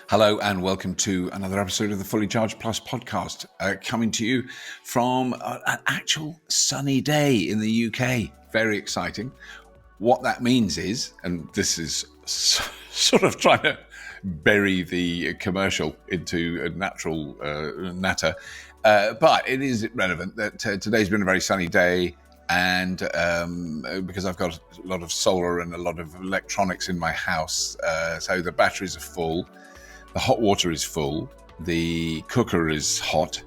Hello and welcome to another episode of the Fully Charged Plus podcast, coming to you from an actual sunny day in the UK. Very exciting. What that means is, and this is sort of trying to bury the commercial into a natural natter, but it is relevant that today's been a very sunny day. And because I've got a lot of solar and a lot of electronics in my house, so the batteries are full, the hot water is full, the cooker is hot,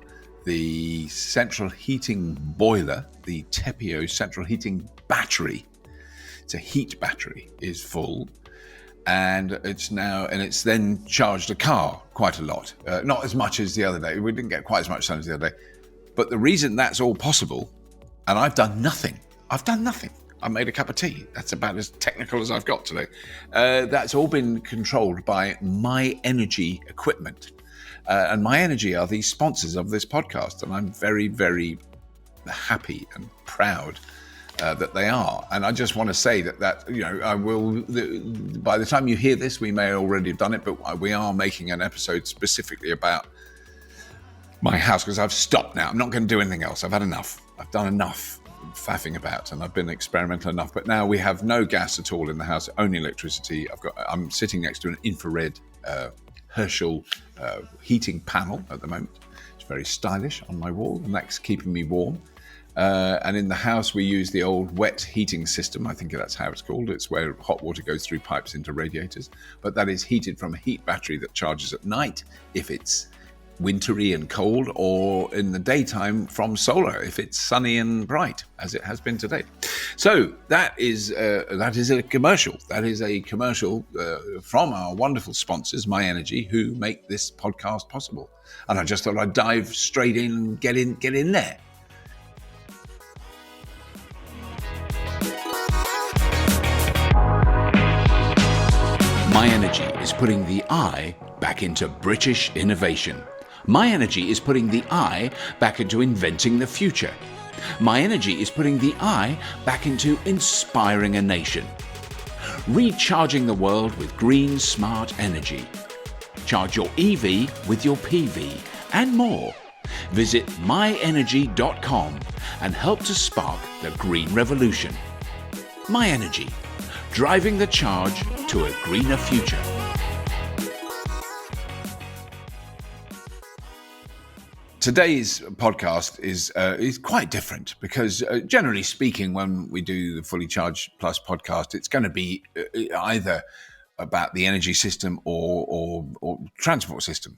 the central heating boiler, the Tepio central heating battery, it's a heat battery, is full, and it's then charged a car quite a lot. Not as much as the other day. We didn't get quite as much sun as the other day. But the reason that's all possible, and I've done nothing. I made a cup of tea. That's about as technical as I've got today. That's all been controlled by My Energy equipment. And My Energy are the sponsors of this podcast. And I'm very, very happy and proud that they are. And I just want to say that I will, by the time you hear this, we may already have done it, but we are making an episode specifically about my house because I've stopped now. I'm not going to do anything else. I've had enough. I've done enough faffing about and I've been experimental enough, but now we have no gas at all in the house, only electricity. I'm sitting next to an infrared Herschel heating panel at the moment. It's very stylish on my wall and that's keeping me warm. And in the house we use the old wet heating system. I think that's how it's called. It's where hot water goes through pipes into radiators, but that is heated from a heat battery that charges at night if it's wintry and cold, or in the daytime from solar if it's sunny and bright, as it has been today. So that is a commercial. That is a commercial from our wonderful sponsors, My Energy, who make this podcast possible. And I just thought I'd dive straight in and get in there. My Energy is putting the I back into British innovation. My Energy is putting the I back into inventing the future. My Energy is putting the I back into inspiring a nation. Recharging the world with green, smart energy. Charge your EV with your PV and more. Visit myenergy.com and help to spark the green revolution. My Energy, driving the charge to a greener future. Today's podcast is quite different because generally speaking, when we do the Fully Charged Plus podcast, it's going to be either about the energy system or transport system,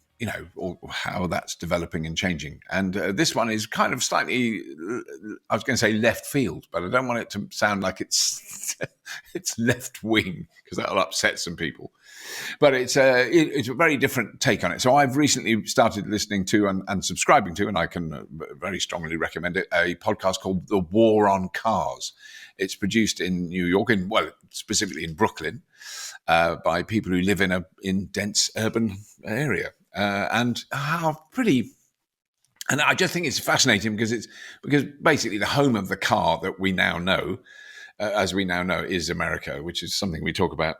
or how that's developing and changing. And this one is kind of slightly, I was going to say left field, but I don't want it to sound like it's it's left wing because that'll upset some people. But it's a very different take on it. So I've recently started listening to and subscribing to, and I can very strongly recommend it, a podcast called The War on Cars. It's produced in New York, specifically in Brooklyn, by people who live in dense urban area, and are pretty. And I just think it's fascinating because basically the home of the car that we now know, as we now know, is America, which is something we talk about.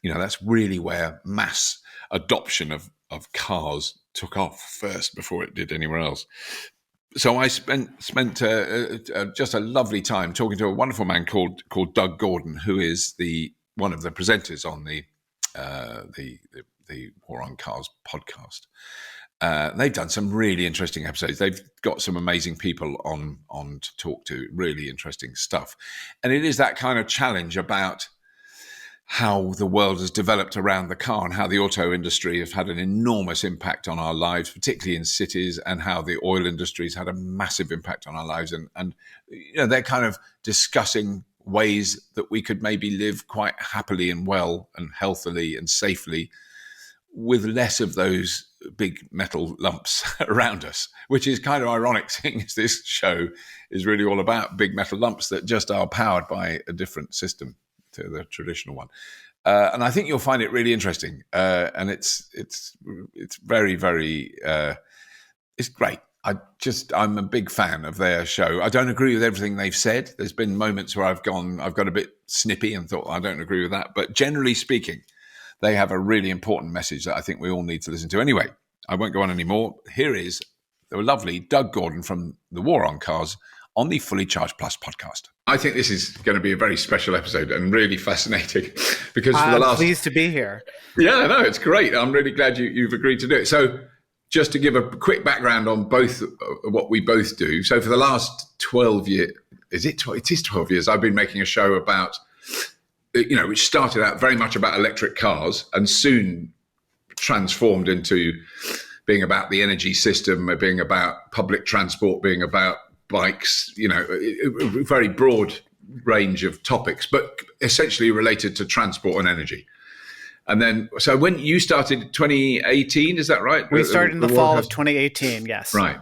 That's really where mass adoption of cars took off first before it did anywhere else. So I spent just a lovely time talking to a wonderful man called Doug Gordan, who is one of the presenters on the War on Cars podcast. They've done some really interesting episodes. They've got some amazing people on to talk to, really interesting stuff. And it is that kind of challenge about how the world has developed around the car and how the auto industry have had an enormous impact on our lives, particularly in cities, and how the oil industry has had a massive impact on our lives. And they're kind of discussing ways that we could maybe live quite happily and well and healthily and safely with less of those big metal lumps around us, which is kind of ironic, seeing as this show is really all about big metal lumps that just are powered by a different system to the traditional one. And I think you'll find it really interesting. And it's very, very, it's great. I'm a big fan of their show. I don't agree with everything they've said. There's been moments where I've got a bit snippy and thought, I don't agree with that. But generally speaking, they have a really important message that I think we all need to listen to. Anyway, I won't go on anymore. Here is the lovely Doug Gordan from The War on Cars on the Fully Charged Plus podcast. I think this is going to be a very special episode and really fascinating because for the last... I'm pleased to be here. Yeah, no, it's great. I'm really glad you've agreed to do it. So just to give a quick background on both what we both do. So for the last 12 years, it is 12 years, I've been making a show about, which started out very much about electric cars and soon transformed into being about the energy system, being about public transport, being about bikes, a very broad range of topics, but essentially related to transport and energy. And then, so when you started 2018, is that right? We started in the fall of 2018, yes. Right.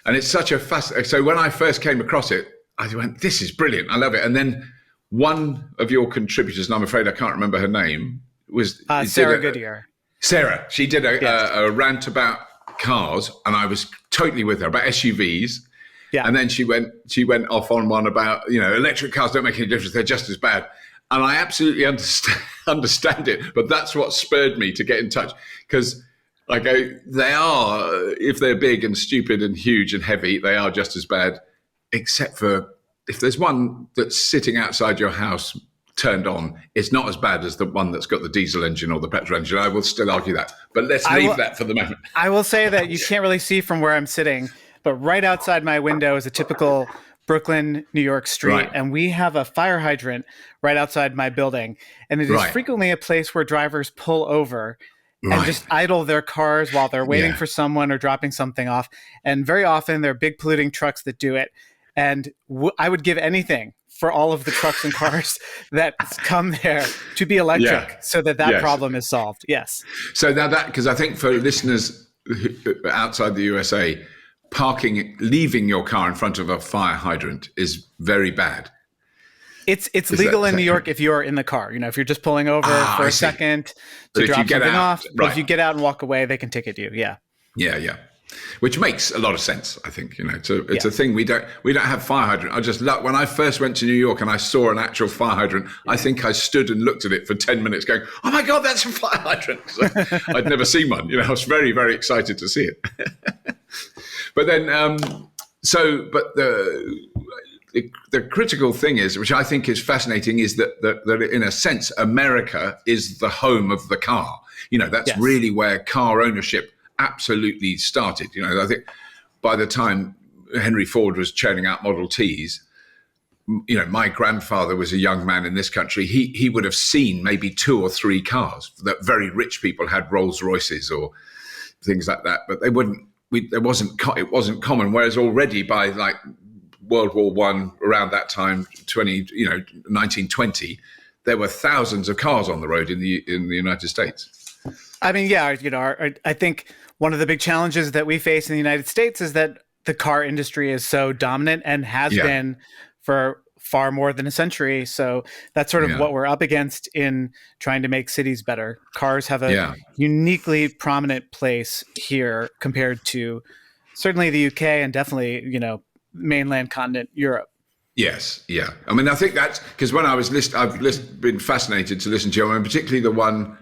And it's such a so when I first came across it, I went, this is brilliant. I love it. And then one of your contributors, and I'm afraid I can't remember her name, was Sarah Goodyear. Sarah. She did a rant about cars, and I was totally with her, about SUVs. Yeah. And then she went off on one about, electric cars don't make any difference. They're just as bad. And I absolutely understand it. But that's what spurred me to get in touch. Because I go, they are, if they're big and stupid and huge and heavy, they are just as bad. Except for if there's one that's sitting outside your house turned on, it's not as bad as the one that's got the diesel engine or the petrol engine. I will still argue that. But let's leave that for the moment. I will say that you can't really see from where I'm sitting. But right outside my window is a typical Brooklyn, New York street. Right. And we have a fire hydrant right outside my building. And it is frequently a place where drivers pull over and just idle their cars while they're waiting for someone or dropping something off. And very often they're big polluting trucks that do it. And I would give anything for all of the trucks and cars that come there to be electric so that problem is solved. Yes. So now because I think for listeners outside the USA, leaving your car in front of a fire hydrant is very bad. It's legal in New York if you're in the car. If you're just pulling over for a second to drop something off. But if you get out and walk away, they can ticket you. Yeah. Yeah. Which makes a lot of sense, I think. It's a thing we don't have fire hydrant. I just when I first went to New York and I saw an actual fire hydrant, I think I stood and looked at it for 10 minutes going, oh my God, that's a fire hydrant. I'd never seen one. I was very, very excited to see it. But then, the critical thing is, which I think is fascinating, is that in a sense, America is the home of the car. That's really where car ownership absolutely started. I think by the time Henry Ford was churning out Model Ts, my grandfather was a young man in this country. He would have seen maybe 2 or 3 cars that very rich people had, Rolls Royces or things like that, but they wouldn't. It wasn't common. Whereas already by like World War I, around that time, 1920, there were thousands of cars on the road in the United States. I mean, I think one of the big challenges that we face in the United States is that the car industry is so dominant and has been for far more than a century. So that's sort of what we're up against in trying to make cities better. Cars have a uniquely prominent place here compared to certainly the UK and definitely, mainland continent Europe. Yes. Yeah. I mean, I think that's because when I was I've been fascinated to listen to you. I mean, particularly the one,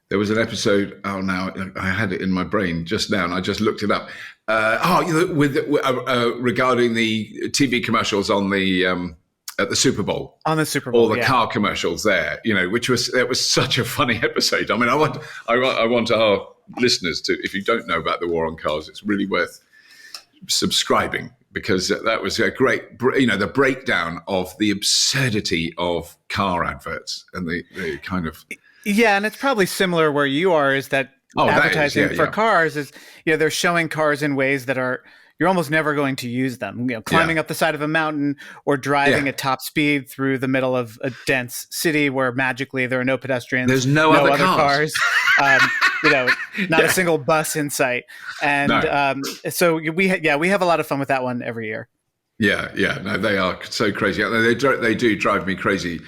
there was an episode. Oh, now I had it in my brain just now and I just looked it up. Regarding the TV commercials on at the Super Bowl. On the Super Bowl, all the car commercials there, it was such a funny episode. I mean, I want our listeners to, if you don't know about the War on Cars, it's really worth subscribing because that was a great, the breakdown of the absurdity of car adverts and the kind of. Yeah, and it's probably similar where you are. Is that advertising for cars is they're showing cars in ways that are. You're almost never going to use them. Climbing up the side of a mountain or driving at top speed through the middle of a dense city where magically there are no pedestrians. There's no other cars. Not a single bus in sight. And so we have a lot of fun with that one every year. Yeah. No, they are so crazy. They do drive me crazy.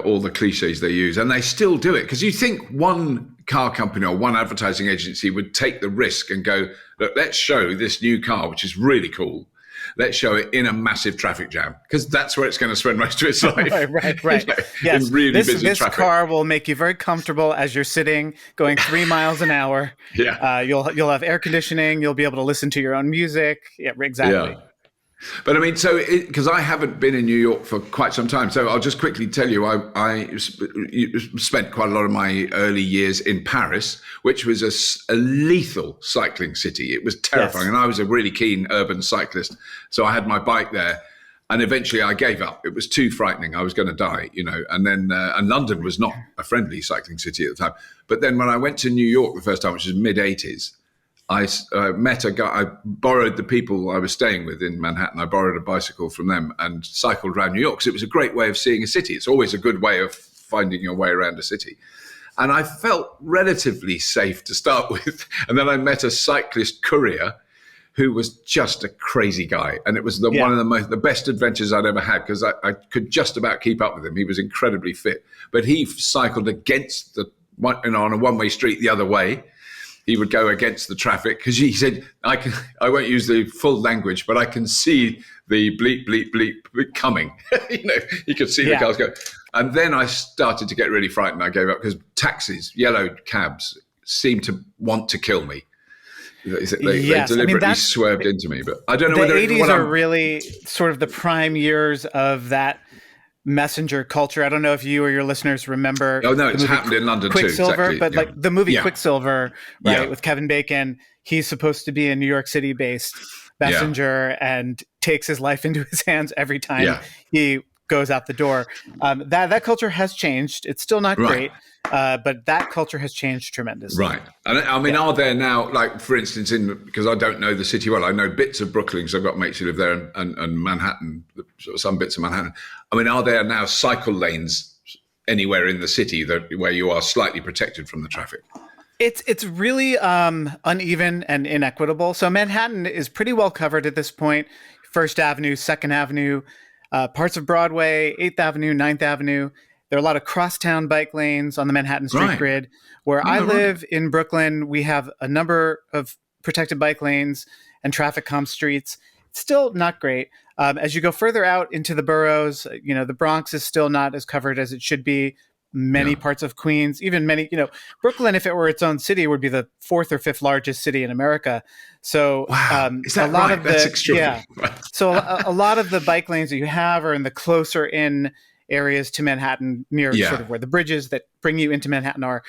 All the cliches they use, and they still do it because you think one car company or one advertising agency would take the risk and go, look, let's show this new car, which is really cool, Let's show it in a massive traffic jam, because that's where it's going to spend most of its life. Right. Yes, in really busy this traffic. car will make you very comfortable as you're sitting, going 3 miles an hour. Yeah. You'll have air conditioning. You'll be able to listen to your own music. Yeah, exactly. Yeah. But I mean, so because I haven't been in New York for quite some time, so I'll just quickly tell you, I spent quite a lot of my early years in Paris, which was a lethal cycling city. It was terrifying. Yes. And I was a really keen urban cyclist. So I had my bike there. And eventually I gave up. It was too frightening. I was going to die, And then, and London was not a friendly cycling city at the time. But then when I went to New York the first time, which was mid-'80s, I met a guy. I borrowed the people I was staying with in Manhattan. I borrowed a bicycle from them and cycled around New York, because it was a great way of seeing a city. It's always a good way of finding your way around a city. And I felt relatively safe to start with. And then I met a cyclist courier who was just a crazy guy. And it was one of the best adventures I'd ever had, because I could just about keep up with him. He was incredibly fit. But he cycled against on a one-way street the other way. He would go against the traffic, because he said, I won't use the full language, but I can see the bleep, bleep, bleep coming. You could see the cars go. And then I started to get really frightened. I gave up, because taxis, yellow cabs, seemed to want to kill me. They deliberately swerved into me. But I don't know whether the 80s are really sort of the prime years of that messenger culture. I don't know if you or your listeners remember. Oh no, it's happened in London too. Exactly. But like the movie Quicksilver, right, with Kevin Bacon, he's supposed to be a New York City based messenger and takes his life into his hands every time he goes out the door. That culture has changed. It's still not great, but that culture has changed tremendously. Right. And I mean, are there now, like, for instance, because I don't know the city well, I know bits of Brooklyn, because I've got mates who live there, and Manhattan, some bits of Manhattan. I mean, are there now cycle lanes anywhere in the city where you are slightly protected from the traffic? It's really uneven and inequitable. So Manhattan is pretty well covered at this point. First Avenue, Second Avenue, parts of Broadway, 8th Avenue, 9th Avenue. There are a lot of crosstown bike lanes on the Manhattan Street grid. Where I live in Brooklyn, we have a number of protected bike lanes and traffic calm streets. It's still not great. As you go further out into the boroughs, the Bronx is still not as covered as it should be. Many parts of Queens, even many, Brooklyn, if it were its own city, would be the 4th or 5th largest city in America. So is that right? That's extraordinary. So a lot of the bike lanes that you have are in the closer in areas to Manhattan, near sort of where the bridges that bring you into Manhattan are.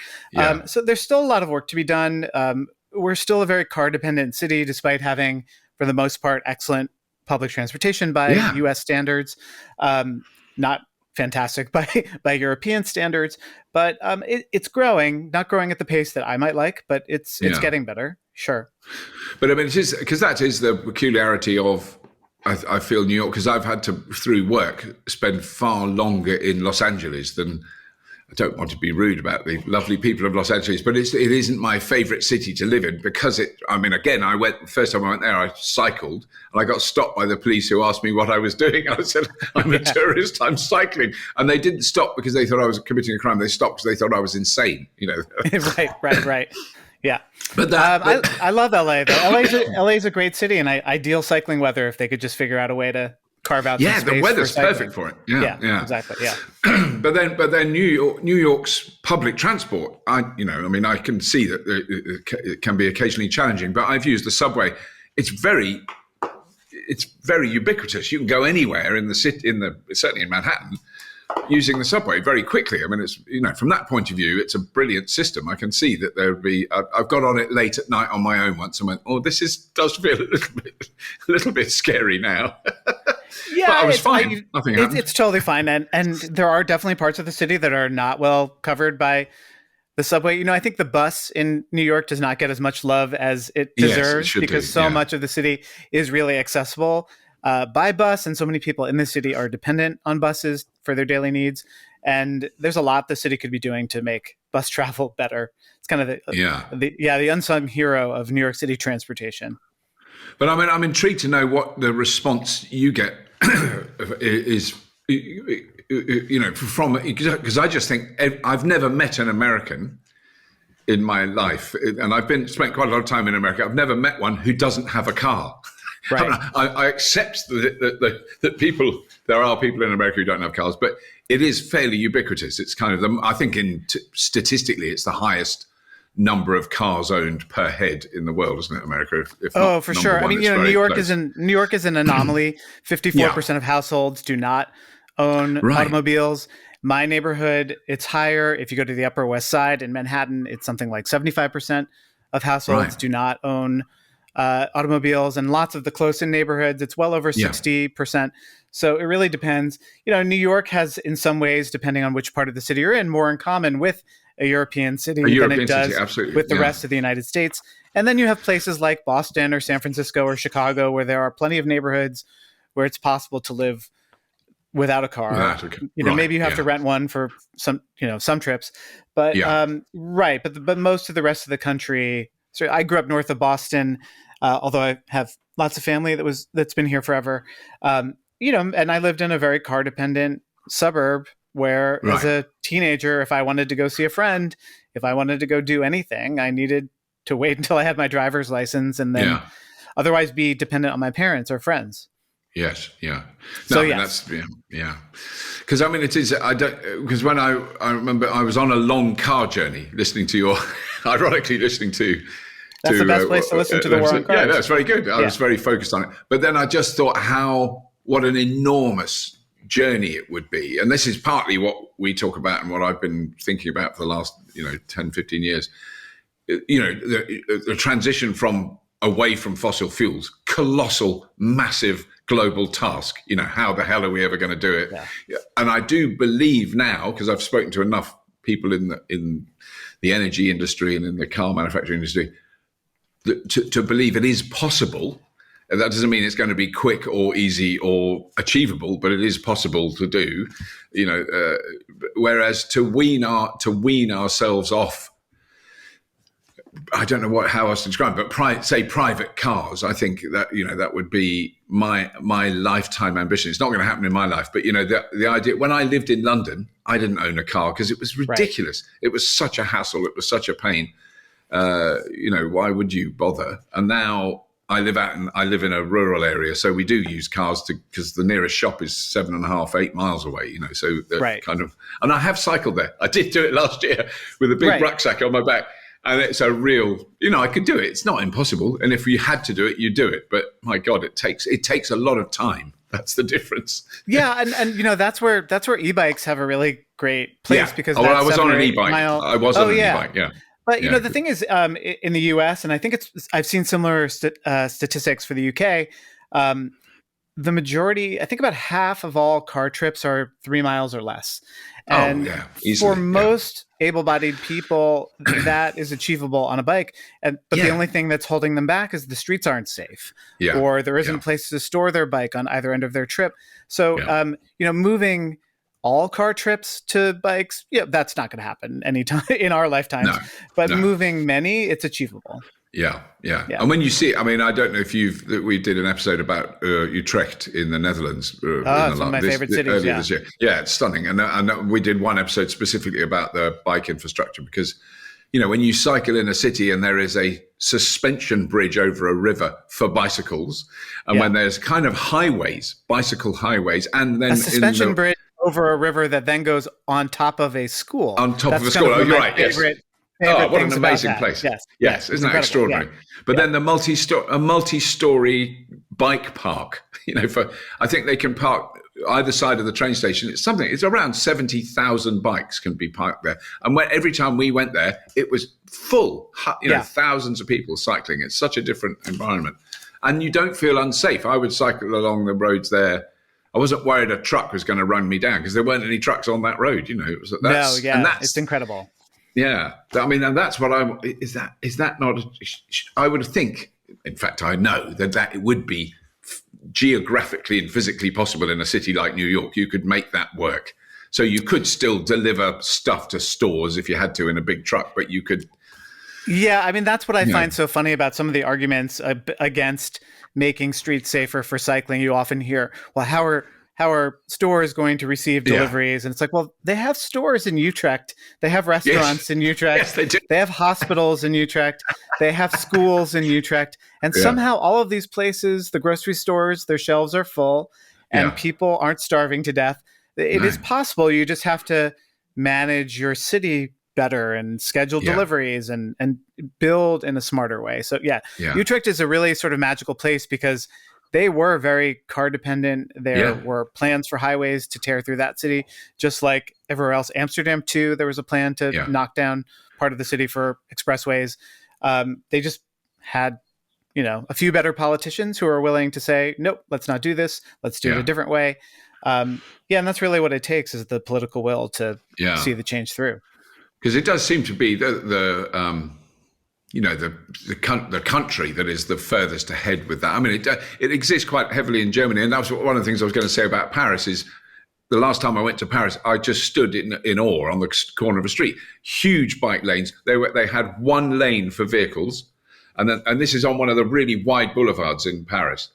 So there's still a lot of work to be done. We're still a very car dependent city, despite having, for the most part, excellent public transportation by U.S. standards. Not fantastic by European standards, but it's growing, not growing at the pace that I might like, but it's getting better. Sure. But I mean, it is, because that is the peculiarity of, I feel, New York, because I've had to, through work, spend far longer in Los Angeles than, I don't want to be rude about the lovely people of Los Angeles, but it isn't my favorite city to live in, because again, first time I went there, I cycled and I got stopped by the police, who asked me what I was doing. I said, I'm a tourist, I'm cycling. And they didn't stop because they thought I was committing a crime. They stopped because they thought I was insane, Right. Yeah. But I love LA though. LA is a great city, and ideal cycling weather if they could just figure out a way to carve out some space. The weather's perfect for it. Yeah, exactly. Yeah. but then New York's public transport, I can see that it can be occasionally challenging, but I've used the subway. It's very ubiquitous. You can go anywhere in the city, certainly in Manhattan, using the subway very quickly. I mean, it's, from that point of view, it's a brilliant system. I can see that there would be, I've got on it late at night on my own once and went, does feel a little bit scary now. Yeah, but I was fine. Nothing happened. It's totally fine. And there are definitely parts of the city that are not well covered by the subway. I think the bus in New York does not get as much love as it deserves, because so much of the city is really accessible by bus, and so many people in the city are dependent on buses for their daily needs. And there's a lot the city could be doing to make bus travel better. It's kind of the unsung hero of New York City transportation. But I'm intrigued to know what the response you get is, from, because I just think I've never met an American in my life, and I've spent quite a lot of time in America. I've never met one who doesn't have a car. Right. I accept that there are people in America who don't have cars, but it is fairly ubiquitous. It's kind of I think statistically, it's the highest number of cars owned per head in the world, isn't it, America? If not for sure. I mean, New York is an anomaly. 54% of households do not own automobiles. My neighborhood, it's higher. If you go to the Upper West Side in Manhattan, it's something like 75% of households do not own automobiles, and lots of the close-in neighborhoods, it's well over 60%. So it really depends. New York has, in some ways, depending on which part of the city you're in, more in common with a European city than it does with the rest of the United States. And then you have places like Boston or San Francisco or Chicago where there are plenty of neighborhoods where it's possible to live without a car. Maybe you have to rent one for some trips, but but most of the rest of the country. So I grew up north of Boston, although I have lots of family that's been here forever. And I lived in a very car dependent suburb where, as a teenager, if I wanted to go see a friend, if I wanted to go do anything, I needed to wait until I had my driver's license, and then otherwise be dependent on my parents or friends. Yes. Yeah. No, that's because it is. Because when I remember I was on a long car journey listening to ironically listening to. That's the best place to listen to the War on Cars. Yeah, that's very good. I was very focused on it, but then I just thought what an enormous journey it would be, and this is partly what we talk about and what I've been thinking about for the last 10, 15 years. The transition away from fossil fuels, colossal, massive global task. How the hell are we ever going to do it? Yeah. And I do believe now, because I've spoken to enough people in the energy industry and in the car manufacturing industry, to believe it is possible. And that doesn't mean it's going to be quick or easy or achievable, but it is possible to do. Whereas to wean ourselves off, I don't know how else to describe it, but say private cars, I think that, that would be my lifetime ambition. It's not going to happen in my life, but, the idea, when I lived in London, I didn't own a car because it was ridiculous. Right. It was such a hassle. It was such a pain. Why would you bother? And now I live in a rural area, so we do use cars because the nearest shop is 7.5, 8 miles away. So kind of, and I have cycled there. I did do it last year with a big rucksack on my back. And it's a real, I could do it. It's not impossible. And if you had to do it, you do it. But my God, it takes a lot of time. That's the difference. Yeah, and that's where e-bikes have a really great place because I was on an e-bike. I was on an e-bike. Yeah. But the thing is, in the U.S., and I think I've seen similar statistics for the U.K. The majority, I think about half of all car trips are 3 miles or less. And for most able-bodied people, that is achievable on a bike. But the only thing that's holding them back is the streets aren't safe, or there isn't a place to store their bike on either end of their trip. So, moving all car trips to bikes, that's not going to happen anytime in our lifetimes. But moving many, it's achievable. Yeah. And when you see it, I don't know if we did an episode about Utrecht in the Netherlands. It's one of my favorite cities. This year. Yeah, it's stunning. And we did one episode specifically about the bike infrastructure because, when you cycle in a city and there is a suspension bridge over a river for bicycles, and when there's kind of bicycle highways, and then a suspension bridge over a river that then goes on top of a school. On top of a school. You're right. Yes. What an amazing place. Yes. Isn't that extraordinary? Yeah. But then the multi-story bike park, I think they can park either side of the train station. It's around 70,000 bikes can be parked there. And every time we went there, it was full, thousands of people cycling. It's such a different environment. And you don't feel unsafe. I would cycle along the roads there. I wasn't worried a truck was going to run me down because there weren't any trucks on that road. It's incredible. Yeah, and that's what is that not? I would think, in fact, I know that it would be geographically and physically possible in a city like New York. You could make that work. So you could still deliver stuff to stores if you had to in a big truck, but you could. Yeah, that's what I find so funny about some of the arguments against making streets safer for cycling. You often hear, well, how how are stores going to receive deliveries? And it's like, well, they have stores in Utrecht. They have restaurants in Utrecht. Yes, they do. They have hospitals in Utrecht. They have schools in Utrecht. And somehow all of these places, the grocery stores, their shelves are full and people aren't starving to death. It is possible. You just have to manage your city better and schedule deliveries and build in a smarter way. So Utrecht is a really sort of magical place because they were very car dependent. There were plans for highways to tear through that city, just like everywhere else. Amsterdam too, there was a plan to knock down part of the city for expressways. They just had, a few better politicians who are willing to say, nope, let's not do this. Let's do it a different way. And that's really what it takes, is the political will to see the change through. Because it does seem to be the country that is the furthest ahead with that. I mean, it exists quite heavily in Germany, and that was one of the things I was going to say about Paris. Is the last time I went to Paris, I just stood in awe on the corner of a street. Huge bike lanes. They had one lane for vehicles, and this is on one of the really wide boulevards in Paris.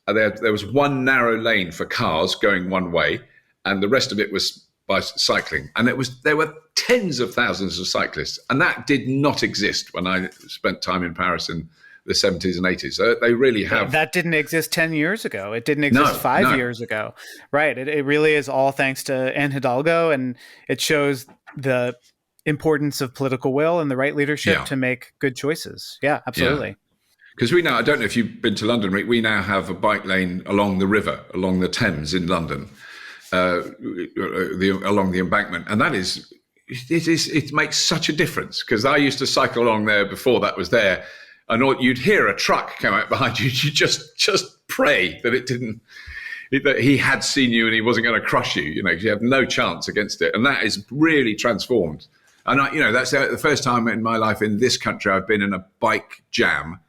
There was one narrow lane for cars going one way, and the rest of it was by cycling. And there were tens of thousands of cyclists, and that did not exist when I spent time in Paris in the 70s and 80s. So they really have. That didn't exist 10 years ago. It didn't exist 5 years ago. Right. It really is all thanks to Anne Hidalgo, and it shows the importance of political will and the right leadership to make good choices. Yeah, absolutely. Because I don't know if you've been to London, Rick, we now have a bike lane along the river, along the Thames in London, along the embankment. And it makes such a difference, because I used to cycle along there before that was there, and you'd hear a truck come out behind you. You just pray that he had seen you and he wasn't going to crush you. You have no chance against it. And that is really transformed. And that's the first time in my life in this country I've been in a bike jam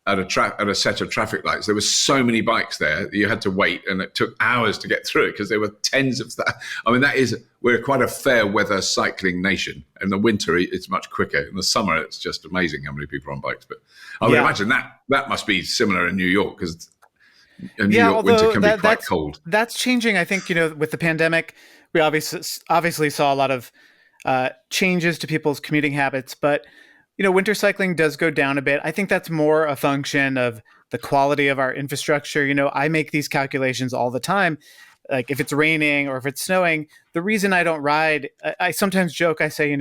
at a set of traffic lights. There were so many bikes there that you had to wait, and it took hours to get through it because there were tens of that. I mean, we're quite a fair weather cycling nation. In the winter, it's much quicker. In the summer, it's just amazing how many people are on bikes. But I would imagine that must be similar in New York, because New York winter can be quite cold. That's changing. I think, with the pandemic, we obviously saw a lot of changes to people's commuting habits, but winter cycling does go down a bit. I think that's more a function of the quality of our infrastructure. I make these calculations all the time. Like if it's raining or if it's snowing, the reason I don't ride, I sometimes joke, I say,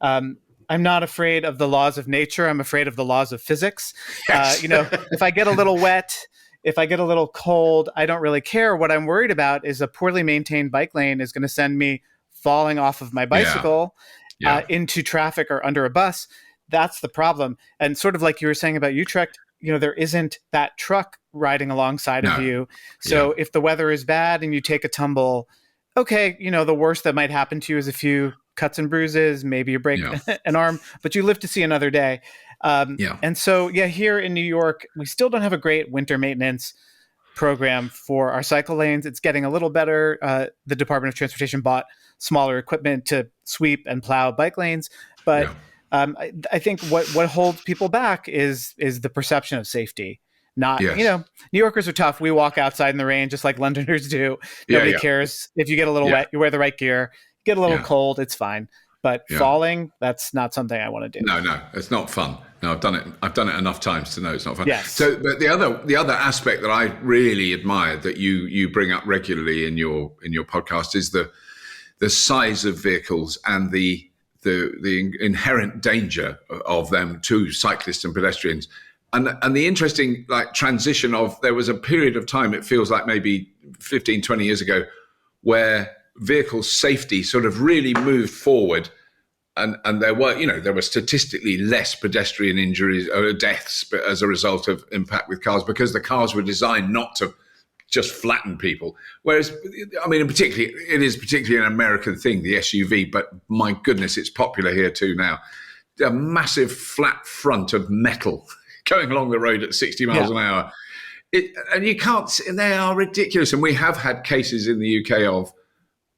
I'm not afraid of the laws of nature. I'm afraid of the laws of physics. Yes. If I get a little wet, if I get a little cold, I don't really care. What I'm worried about is a poorly maintained bike lane is going to send me falling off of my bicycle into traffic or under a bus. That's the problem. And sort of like you were saying about Utrecht, there isn't that truck riding alongside of you. So if the weather is bad and you take a tumble, okay, the worst that might happen to you is a few cuts and bruises, maybe you break an arm, but you live to see another day. And so, here in New York, we still don't have a great winter maintenance program for our cycle lanes. It's getting a little better. The Department of Transportation bought smaller equipment to sweep and plow bike lanes, but I think what holds people back is the perception of safety. Not, New Yorkers are tough. We walk outside in the rain just like Londoners do. Nobody cares if you get a little wet. You wear the right gear. Get a little cold, it's fine. But falling, that's not something I want to do. No, it's not fun. No, I've done it. I've done it enough times to know it's not fun. Yes. So, but the other aspect that I really admire that you bring up regularly in your podcast is the size of vehicles and the inherent danger of them to cyclists and pedestrians, and the interesting transition of, there was a period of time, it feels like maybe 15, 20 years ago, where vehicle safety sort of really moved forward, and there were statistically less pedestrian injuries or deaths as a result of impact with cars, because the cars were designed not to just flatten people. Whereas, I mean, it is particularly an American thing, the SUV, but my goodness, it's popular here too now. A massive flat front of metal going along the road at 60 miles an hour. And you can't, and they are ridiculous. And we have had cases in the UK of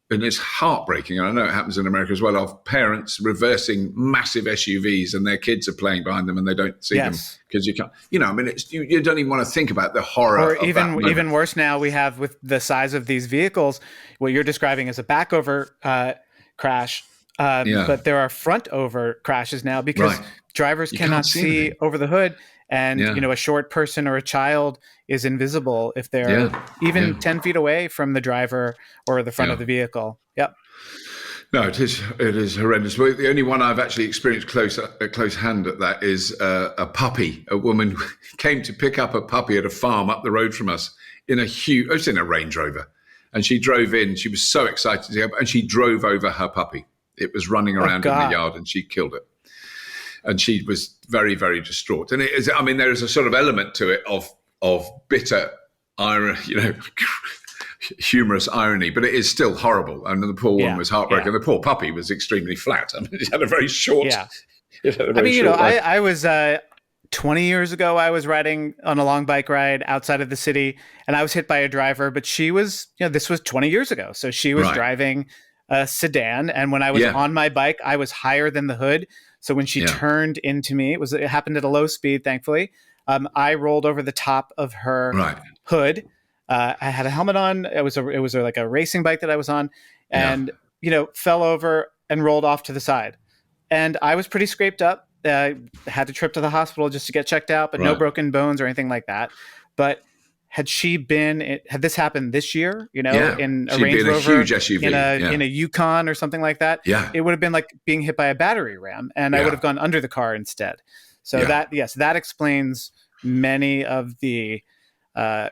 and it's heartbreaking, and I know it happens in America as well, of parents reversing massive SUVs and their kids are playing behind them and they don't see them because you can't, I mean, you don't even want to think about the horror. Or even worse now, we have with the size of these vehicles, what you're describing as a back over crash, but there are front over crashes now because drivers cannot see over the hood. And, a short person or a child is invisible if they're even 10 feet away from the driver or the front of the vehicle. Yep. No, it is horrendous. Well, the only one I've actually experienced close hand at that is a puppy. A woman came to pick up a puppy at a farm up the road from us it was in a Range Rover. And she drove in. She was so excited to go, and she drove over her puppy. It was running around in the yard and she killed it. And she was very, very distraught. And there is a sort of element to it of bitter irony, humorous irony, but it is still horrible. And the poor woman was heartbroken. The poor puppy was extremely flat. I mean, it had a very short. I was 20 years ago. I was riding on a long bike ride outside of the city, and I was hit by a driver. But she was, this was 20 years ago, so she was driving a sedan. And when I was on my bike, I was higher than the hood. So when she turned into me, it happened at a low speed, thankfully. I rolled over the top of her hood. I had a helmet on. It was like a racing bike that I was on, and fell over and rolled off to the side. And I was pretty scraped up. Had to trip to the hospital just to get checked out, but no broken bones or anything like that. But had this happened this year, in a Range Rover, a huge SUV, in a Yukon or something like that, it would have been like being hit by a battering ram, and I would have gone under the car instead. So that explains many of the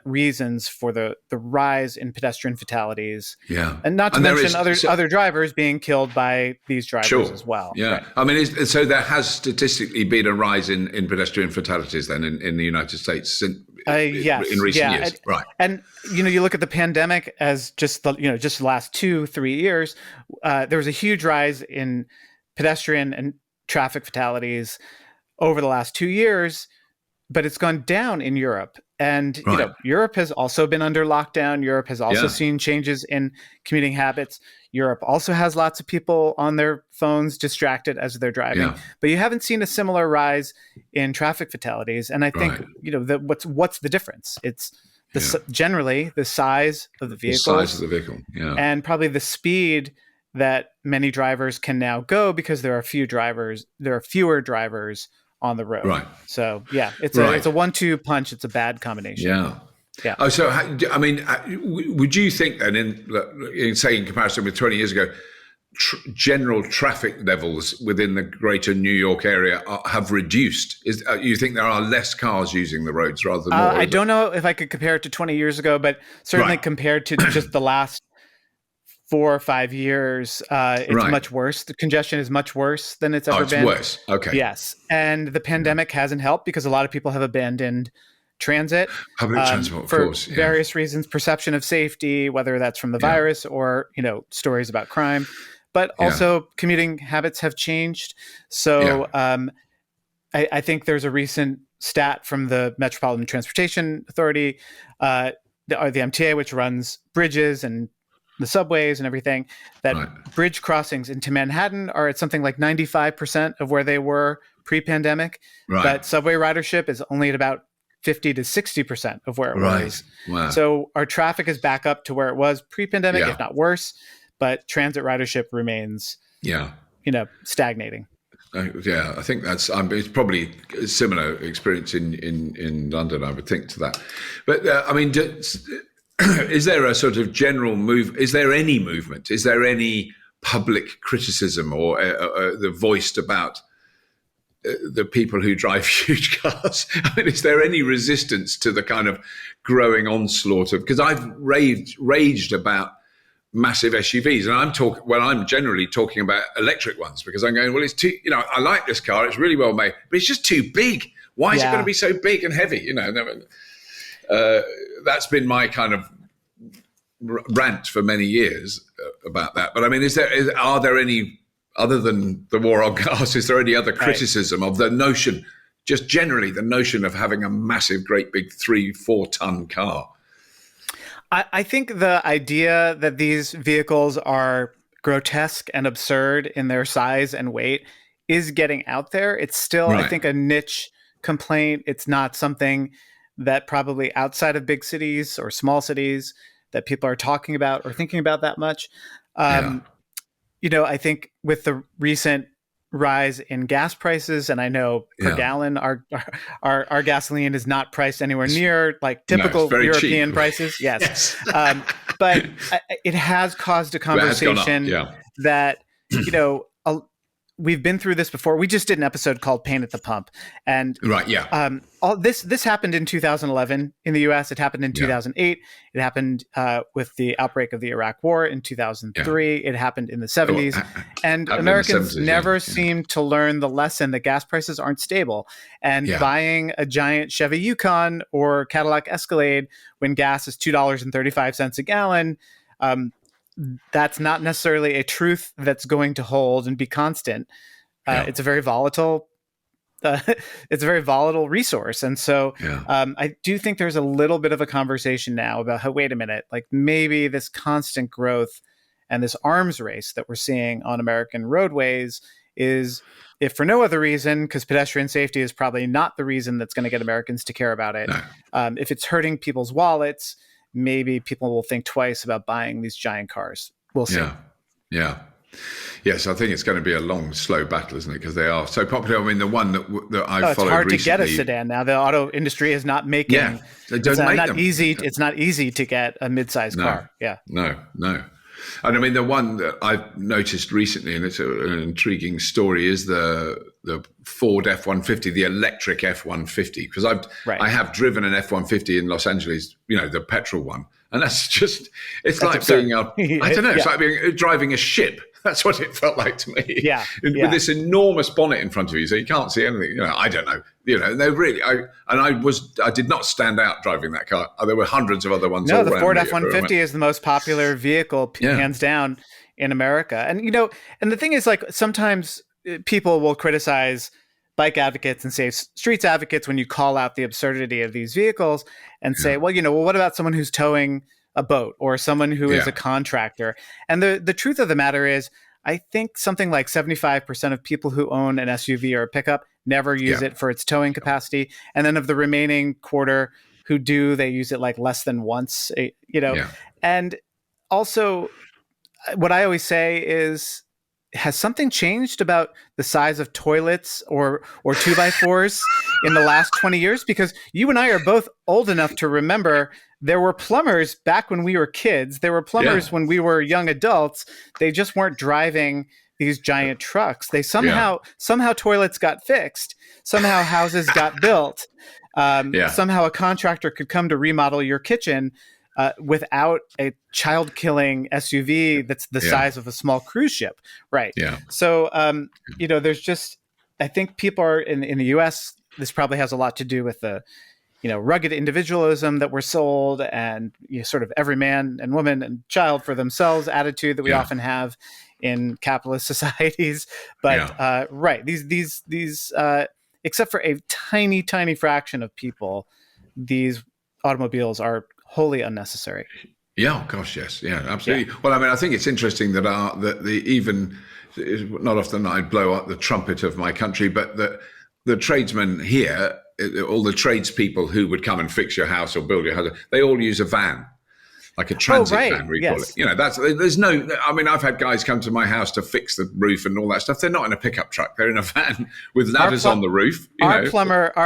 reasons for the rise in pedestrian fatalities. And not to mention other drivers being killed by these drivers as well. I mean, so there has statistically been a rise in pedestrian fatalities then in the United States in recent years. And you look at the pandemic as just the last 2-3 years, there was a huge rise in pedestrian and traffic fatalities over the last 2 years, but it's gone down in Europe. And Europe has also been under lockdown. Europe has also seen changes in commuting habits. Europe also has lots of people on their phones distracted as they're driving. But you haven't seen a similar rise in traffic fatalities. And I think what's the difference? It's generally the size of the vehicle. The size of the vehicle, and probably the speed that many drivers can now go because there are fewer drivers on the road. So it's a 1-2 punch. It's a bad combination. Oh, so I mean, would you think then, in comparison with 20 years ago, general traffic levels within the greater New York area have reduced? You think there are less cars using the roads rather than more? I don't know if I could compare it to 20 years ago, but certainly compared to just the last 4 or 5 years, it's much worse. The congestion is much worse than it's ever been. Worse. Okay. Yes. And the pandemic hasn't helped because a lot of people have abandoned transit. Public transport, of course. For various reasons, perception of safety, whether that's from the virus or, stories about crime. But also commuting habits have changed. So I think there's a recent stat from the Metropolitan Transportation Authority, the MTA, which runs bridges and the subways and everything, that bridge crossings into Manhattan are at something like 95% of where they were pre-pandemic. But subway ridership is only at about 50 to 60% of where it was. Wow. So our traffic is back up to where it was pre-pandemic, if not worse, but transit ridership remains, stagnating. I think it's probably a similar experience in London, I would think, to that. But is there a sort of general move? Is there any movement? Is there any public criticism or the voiced about the people who drive huge cars? I mean, is there any resistance to the kind of growing onslaught of? Because I've raged about massive SUVs, and I'm generally talking about electric ones because I'm going, well, it's too. I like this car; it's really well made, but it's just too big. Why is it going to be so big and heavy? That's been my kind of rant for many years about that. But I mean, are there any, other than the war on cars, is there any other criticism of the notion, just generally the notion of having a massive, great big 3-4 ton car? I think the idea that these vehicles are grotesque and absurd in their size and weight is getting out there. It's still, I think, a niche complaint. It's not something that probably outside of big cities or small cities that people are talking about or thinking about that much. I think with the recent rise in gas prices, and I know per gallon, our gasoline is not priced anywhere near like typical European prices. Yes. But it has caused a conversation that, we've been through this before. We just did an episode called Pain at the Pump. And all this happened in 2011 in the US. It happened in 2008. It happened with the outbreak of the Iraq War in 2003. It happened in the 70s. And Americans never seemed to learn the lesson that gas prices aren't stable. And buying a giant Chevy Yukon or Cadillac Escalade when gas is $2.35 a gallon, that's not necessarily a truth that's going to hold and be constant. It's a very volatile resource. And so I do think there's a little bit of a conversation now about how, wait a minute, like maybe this constant growth and this arms race that we're seeing on American roadways is, if for no other reason, because pedestrian safety is probably not the reason that's going to get Americans to care about it. No. If it's hurting people's wallets, maybe people will think twice about buying these giant cars. We'll see. Yes, I think it's going to be a long, slow battle, isn't it? Because they are so popular. I mean, the one that I followed it's hard recently, to get a sedan now. The auto industry is not making. They don't make them. It's not easy to get a mid-sized car. No. And I mean, the one that I've noticed recently, and it's an intriguing story, is the Ford F-150, the electric F-150. Because I have driven an F-150 in Los Angeles, the petrol one, and that's just it's like being it's like driving a ship. That's what it felt like to me. With this enormous bonnet in front of you, so you can't see anything. I don't know. They really. I did not stand out driving that car. There were hundreds of other ones. No, the Ford F-150 is the most popular vehicle, hands down, in America. And and the thing is, like, sometimes people will criticize bike advocates and safe streets advocates when you call out the absurdity of these vehicles and say, well, what about someone who's towing a boat or someone who is a contractor? And the truth of the matter is, I think something like 75% of people who own an SUV or a pickup never use it for its towing capacity. And then of the remaining quarter who do, they use it like less than once, And also what I always say is, has something changed about the size of toilets or 2x4s in the last 20 years? Because you and I are both old enough to remember there were plumbers back when we were kids. There were plumbers when we were young adults. They just weren't driving these giant trucks. They somehow toilets got fixed. Somehow houses got built. Somehow a contractor could come to remodel your kitchen without a child-killing SUV that's the size of a small cruise ship, right? So, there's just, I think people are in the U.S. This probably has a lot to do with the, rugged individualism that we're sold, and sort of every man and woman and child for themselves attitude that we often have in capitalist societies. But these except for a tiny fraction of people, these automobiles are wholly unnecessary. Yeah, gosh, yes, absolutely. Well, I mean, I think it's interesting that even not often I blow up the trumpet of my country, but the tradesmen here, all the tradespeople who would come and fix your house or build your house, they all use a van. Like a transit van, we call it. There's no, I mean, I've had guys come to my house to fix the roof and all that stuff. They're not in a pickup truck. They're in a van with ladders on the roof. Our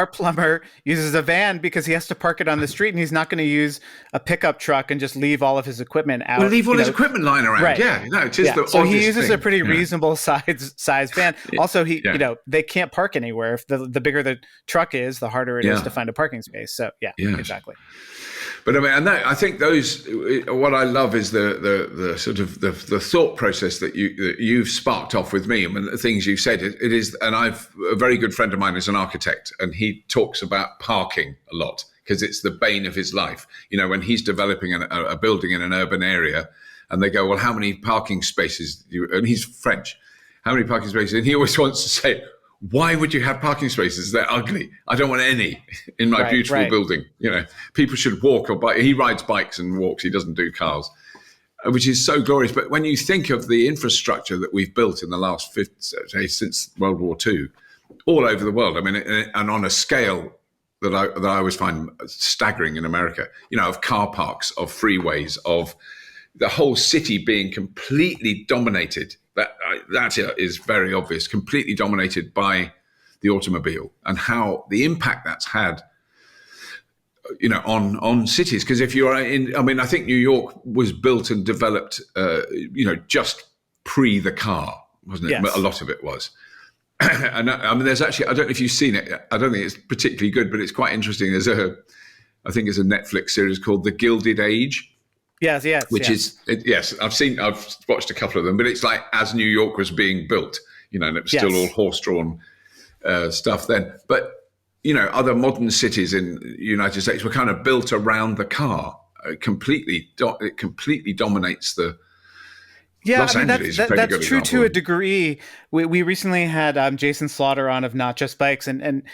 plumber uses a van because he has to park it on the street, and he's not going to use a pickup truck and just leave all of his equipment out. Well, leave all his equipment lying around. Right. Yeah. It is the so he uses a pretty reasonable size van. Also, they can't park anywhere. If the bigger the truck is, the harder it is to find a parking space. So exactly. But I mean, I think what I love is the sort of the thought process that you've sparked off with me, and the things you've said. It is, and a very good friend of mine is an architect, and he talks about parking a lot because it's the bane of his life. When he's developing a building in an urban area, and they go, well, how many parking spaces? And he's French. How many parking spaces? And he always wants to say, why would you have parking spaces? They're ugly. I don't want any in my beautiful building. People should walk or bike. He rides bikes and walks. He doesn't do cars, which is so glorious. But when you think of the infrastructure that we've built in the last since World War II, all over the world, I mean, and on a scale that I always find staggering in America, of car parks, of freeways, of the whole city being completely dominated. That is very obvious, completely dominated by the automobile, and how the impact that's had, on cities. Because if you're I think New York was built and developed, just pre the car, wasn't it? Yes. A lot of it was. And there's actually, I don't know if you've seen it. I don't think it's particularly good, but it's quite interesting. I think there's a Netflix series called The Gilded Age. Yes. I've watched a couple of them, but it's like as New York was being built, and it was still all horse-drawn stuff then. But other modern cities in the United States were kind of built around the car. It completely dominates the. Yeah, Los Angeles that's true to a degree. We recently had Jason Slaughter on of Not Just Bikes, and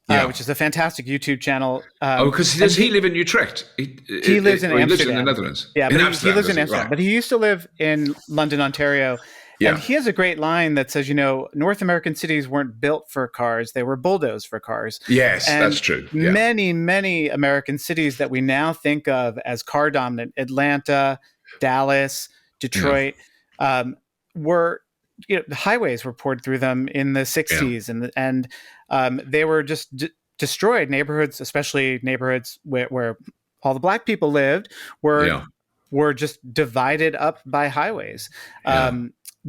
which is a fantastic YouTube channel. Because does he live in Utrecht? He lives in Amsterdam. He lives in the Netherlands. Yeah, but he lives in Amsterdam. Right. But he used to live in London, Ontario. And he has a great line that says, North American cities weren't built for cars. They were bulldozed for cars. Yes, and that's true. Yeah. Many, many American cities that we now think of as car dominant, Atlanta, Dallas, Detroit, were, the highways were poured through them in the 60s. And they were just destroyed. Neighborhoods, especially neighborhoods where all the Black people lived, were just divided up by highways.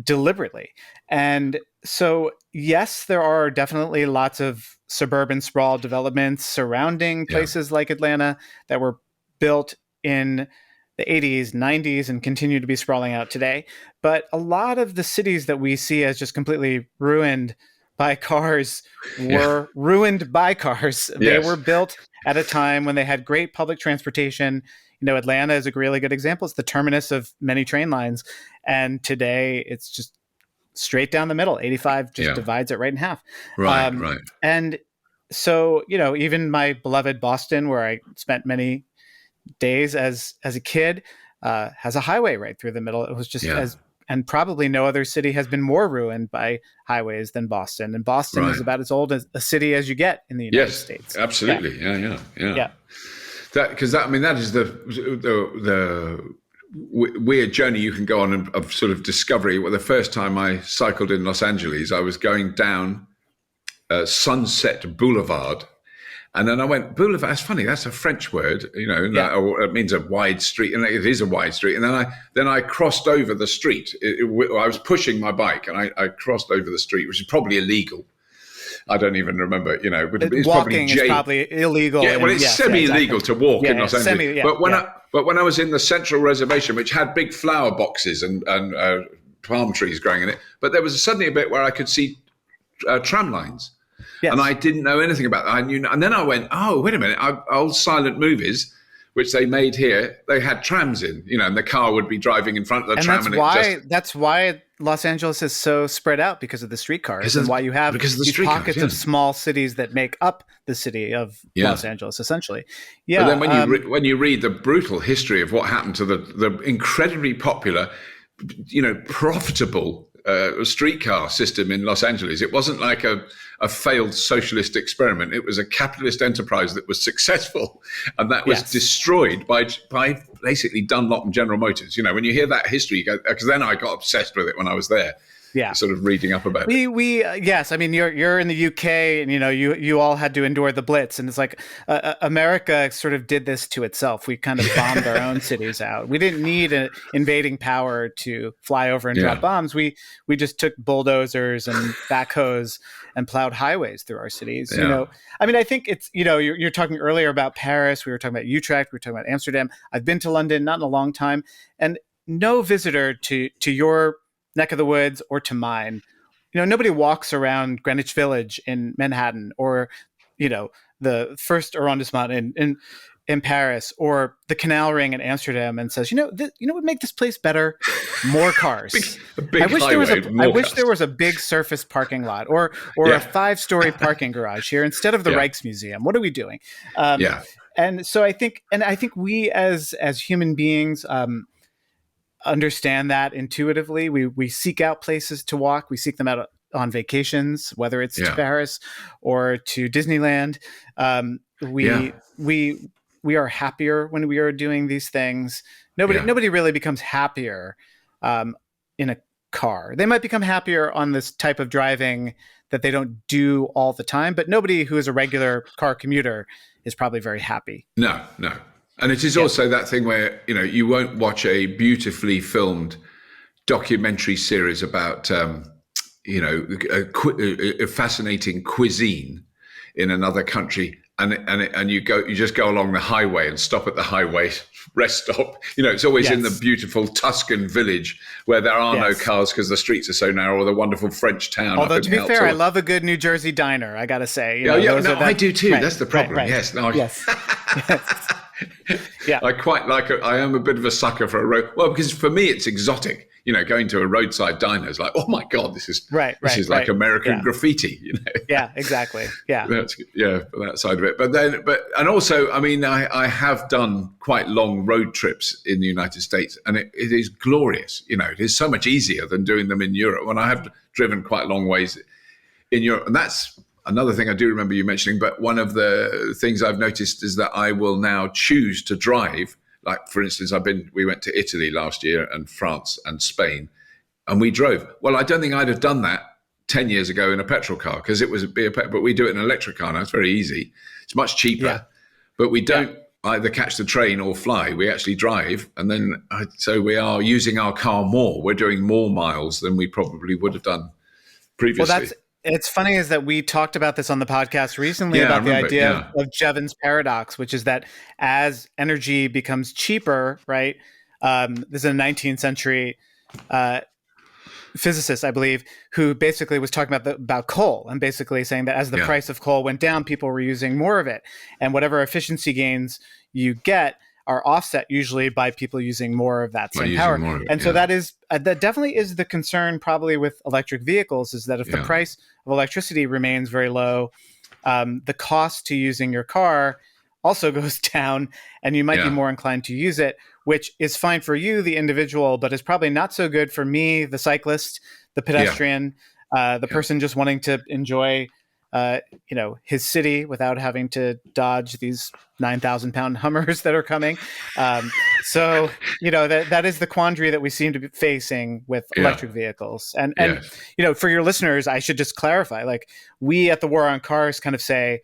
Deliberately. And so, yes, there are definitely lots of suburban sprawl developments surrounding places like Atlanta that were built in the 80s, 90s, and continue to be sprawling out today. But a lot of the cities that we see as just completely ruined by cars were ruined by cars. They were built at a time when they had great public transportation. Atlanta is a really good example. It's the terminus of many train lines. And today it's just straight down the middle. 85 just divides it right in half. Right. And so, even my beloved Boston, where I spent many days as a kid, has a highway right through the middle. It was just and probably no other city has been more ruined by highways than Boston. And Boston is about as old as a city as you get in the United States. Absolutely. Yeah. That is the weird journey you can go on of sort of discovery. Well, the first time I cycled in Los Angeles, I was going down Sunset Boulevard, and then I went Boulevard. That's funny. That's a French word, it means a wide street, and it is a wide street. And then I crossed over the street. I was pushing my bike, and I crossed over the street, which is probably illegal. I don't even remember, it's walking is probably illegal. Yeah, well, it's semi-illegal to walk in Los Angeles. But when I was in the Central Reservation, which had big flower boxes and palm trees growing in it, but there was suddenly a bit where I could see tram lines. Yes. And I didn't know anything about that. And then I went, oh, wait a minute, old silent movies, which they made here, they had trams in, and the car would be driving in front of the tram. That's why Los Angeles is so spread out, because of the streetcars, and why you have these pockets of small cities that make up the city of Los Angeles, essentially. Yeah. But then when you read the brutal history of what happened to the incredibly popular, profitable streetcar system in Los Angeles, it wasn't like a failed socialist experiment. It was a capitalist enterprise that was successful, and that was destroyed by basically Dunlop and General Motors. When you hear that history, you go, because then I got obsessed with it when I was there. Sort of reading up about it. Yes. I mean, you're in the UK, and you all had to endure the Blitz, and it's like America sort of did this to itself. We kind of bombed our own cities out. We didn't need an invading power to fly over and drop bombs. We just took bulldozers and backhoes and plowed highways through our cities. I think it's you're talking earlier about Paris. We were talking about Utrecht. We were talking about Amsterdam. I've been to London, not in a long time, and no visitor to your neck of the woods or to mine, nobody walks around Greenwich Village in Manhattan, or the first arrondissement in Paris or the Canal Ring in Amsterdam and says, what would make this place better? More cars. A big highway, I wish there was a big surface parking lot or a 5-story parking garage here instead of the Rijksmuseum. What are we doing? And so I think we as human beings understand that intuitively. We seek out places to walk. We seek them out on vacations, whether it's to Paris or to Disneyland. We are happier when we are doing these things. Nobody really becomes happier in a car. They might become happier on this type of driving that they don't do all the time, but nobody who is a regular car commuter is probably very happy. No. And it is also that thing where, you won't watch a beautifully filmed documentary series about, a fascinating cuisine in another country. And you just go along the highway and stop at the highway rest stop. It's always in the beautiful Tuscan village where there are no cars because the streets are so narrow, or the wonderful French town. Although to be fair, I love a good New Jersey diner. I got to say, I do too. That's the problem. Right. Yes, no, yes. I quite like it. I am a bit of a sucker for a road. Well, because for me, it's exotic. Going to a roadside diner is like, oh my God, this is like American graffiti. Yeah, exactly. Yeah, that's that side of it. And also, I mean, I have done quite long road trips in the United States, and it is glorious. It is so much easier than doing them in Europe. And I have driven quite long ways in Europe, and that's another thing I do remember you mentioning. But one of the things I've noticed is that I will now choose to drive. Like, for instance, we went to Italy last year and France and Spain, and we drove. Well, I don't think I'd have done that 10 years ago in a petrol car because it was but we do it in an electric car now. It's very easy. It's much cheaper, but we don't either catch the train or fly. We actually drive. And then, so we are using our car more. We're doing more miles than we probably would have done previously. Well, it's funny is that we talked about this on the podcast recently about the idea of Jevons paradox, which is that as energy becomes cheaper, right? This is a 19th century physicist, I believe, who basically was talking about coal and basically saying that as the price of coal went down, people were using more of it. And whatever efficiency gains you get are offset usually by people using more of that same power. So that definitely is the concern probably with electric vehicles, is that if the price of electricity remains very low, the cost to using your car also goes down and you might be more inclined to use it, which is fine for you, the individual, but is probably not so good for me, the cyclist, the pedestrian, the person just wanting to enjoy his city without having to dodge these 9,000-pound Hummers that are coming. So that is the quandary that we seem to be facing with electric vehicles. And for your listeners, I should just clarify, like, we at the War on Cars kind of say,